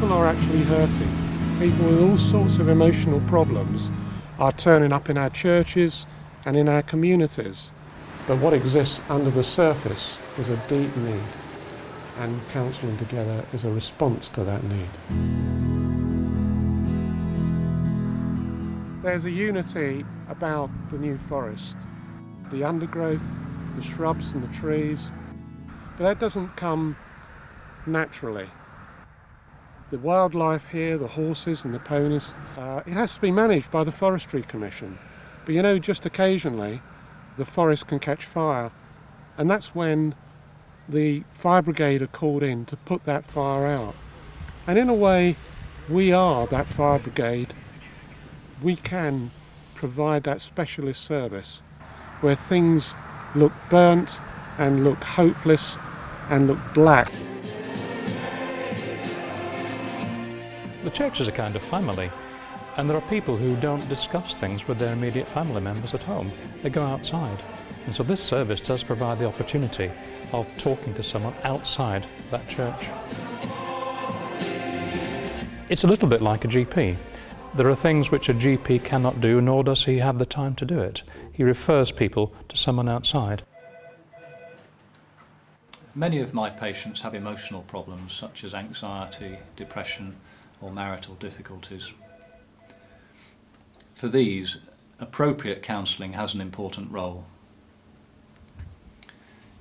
people are actually hurting. People with all sorts of emotional problems are turning up in our churches and in our communities. But what exists under the surface is a deep need, and Counselling Together is a response to that need. There's a unity about the New Forest, the undergrowth, the shrubs and the trees, but that doesn't come naturally. The wildlife here, the horses and the ponies, it has to be managed by the Forestry Commission. But you know, just occasionally the forest can catch fire, and that's when the fire brigade are called in to put that fire out. And in a way, we are that fire brigade. We can provide that specialist service where things look burnt and look hopeless and look black. The church is a kind of family, and there are people who don't discuss things with their immediate family members at home. They go outside. And so this service does provide the opportunity of talking to someone outside that church. It's a little bit like a GP. There are things which a GP cannot do, nor does he have the time to do it. He refers people to someone outside. Many of my patients have emotional problems such as anxiety, depression, or marital difficulties. For these, appropriate counselling has an important role.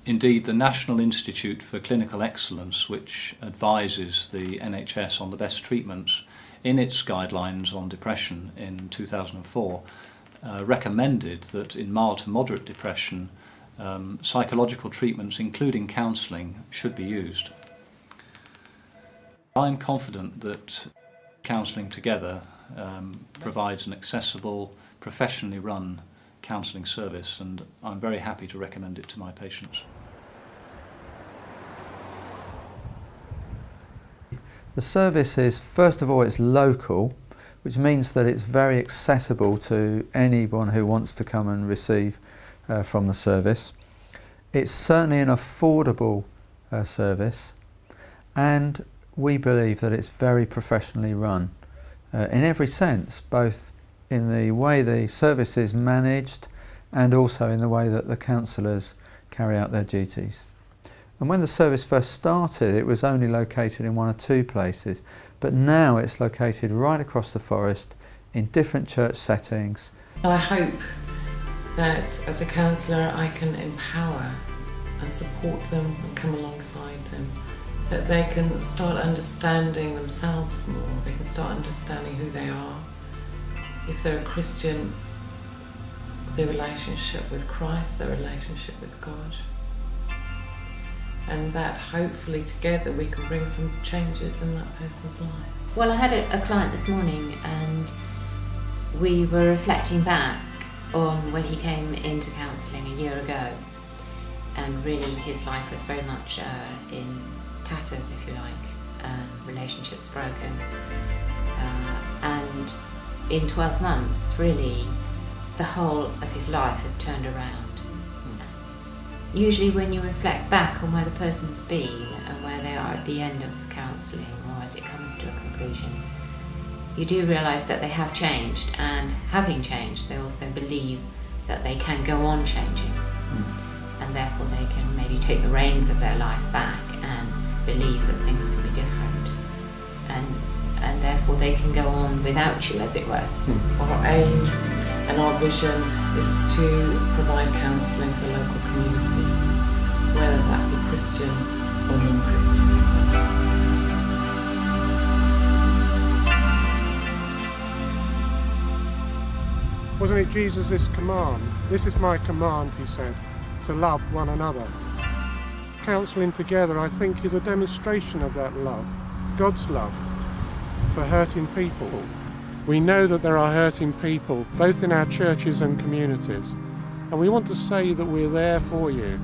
Indeed, the National Institute for Clinical Excellence, which advises the NHS on the best treatments, in its guidelines on depression in 2004, recommended that in mild to moderate depression, psychological treatments, including counselling, should be used. I'm confident that Counselling Together provides an accessible, professionally run counselling service, and I'm very happy to recommend it to my patients. The service is, first of all, it's local, which means that it's very accessible to anyone who wants to come and receive from the service. It's certainly an affordable service, and we believe that it's very professionally run in every sense, both in the way the service is managed and also in the way that the counsellors carry out their duties. And when the service first started, it was only located in one or two places, but now it's located right across the forest in different church settings. I hope that as a counsellor I can empower and support them and come alongside them, that they can start understanding themselves more, they can start understanding who they are. If they're a Christian, their relationship with Christ, their relationship with God. And that hopefully together we can bring some changes in that person's life. Well, I had a client this morning, and we were reflecting back on when he came into counselling a year ago, and really his life was very much in tatters, if you like, relationships broken, and in 12 months really the whole of his life has turned around. Usually when you reflect back on where the person has been and where they are at the end of counselling, or as it comes to a conclusion, you do realise that they have changed, and having changed they also believe that they can go on changing, and therefore they can maybe take the reins of their life back and believe that things can be different, and therefore they can go on without you, as it were. Our aim and our vision is to provide counselling for the local community, whether that be Christian or non-Christian. Wasn't it Jesus' command? This is my command, he said, to love one another. Counselling Together, I think, is a demonstration of that love, God's love for hurting people. We know that there are hurting people, both in our churches and communities, and we want to say that we're there for you.